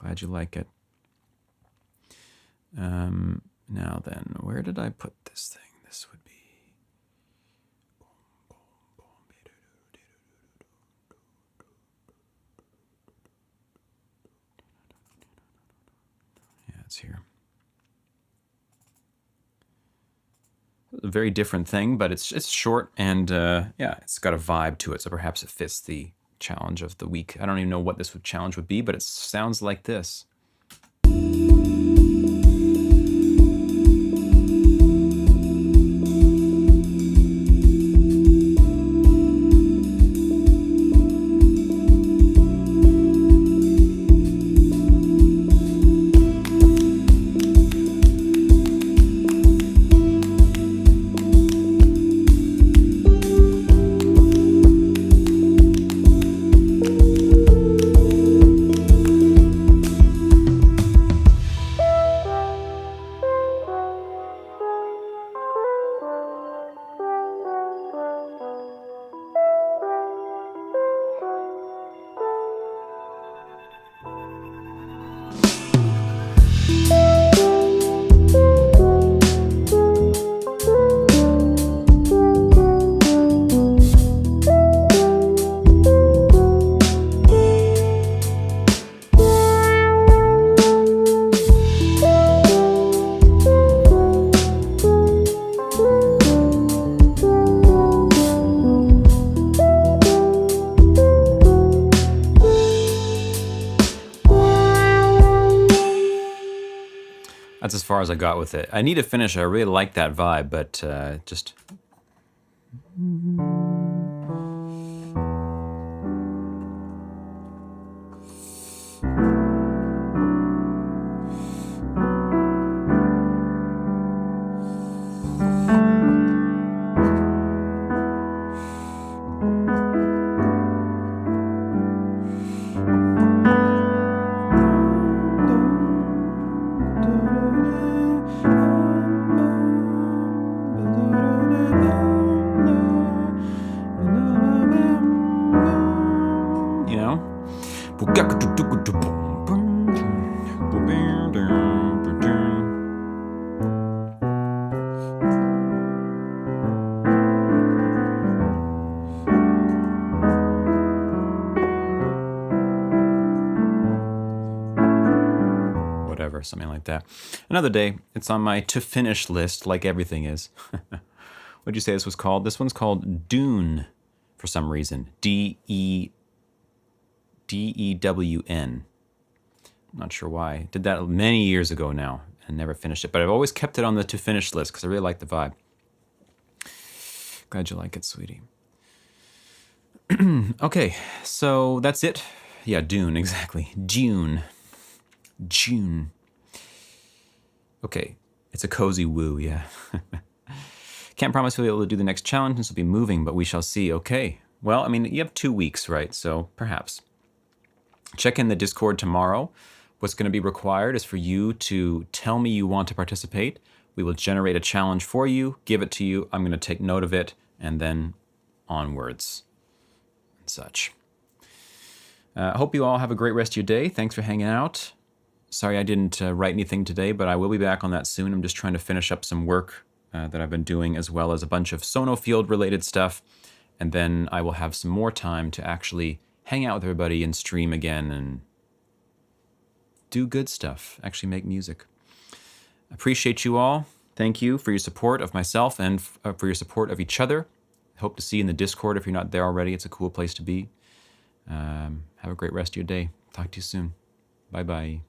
Glad you like it. Now then, where did I put this thing? This would be... Yeah, it's here. A very different thing, but it's short and yeah, it's got a vibe to it, so perhaps it fits the challenge of the week. I don't even know what this challenge would be, but it sounds like this. That's as far as I got with it. I need to finish. I really like that vibe, but just... Whatever, something like that. Another day, it's on my to finish list, like everything is. What'd you say this was called? This one's called Dune for some reason. D-E-W-N. I'm not sure why. Did that many years ago now and never finished it, but I've always kept it on the to finish list because I really like the vibe. Glad you like it, sweetie. Okay, so that's it. Yeah, Dune, exactly. June. Okay, it's a cozy woo, yeah. Can't promise we'll be able to do the next challenge since we'll be moving, but we shall see. Okay, well, I mean, you have 2 weeks, right? So perhaps. Check in the Discord tomorrow what's going to be required is for you to tell me you want to participate. We will generate a challenge for you, give it to you. I'm going to take note of it, and then onwards and such. I hope you all have a great rest of your day. Thanks for hanging out. Sorry I didn't write anything today, but I will be back on that soon. I'm just trying to finish up some work that I've been doing, as well as a bunch of Sonofield related stuff. And then I will have some more time to actually hang out with everybody and stream again and do good stuff, actually make music. Appreciate you all. Thank you for your support of myself and for your support of each other. Hope to see you in the Discord if you're not there already. It's a cool place to be. Have a great rest of your day. Talk to you soon. Bye-bye.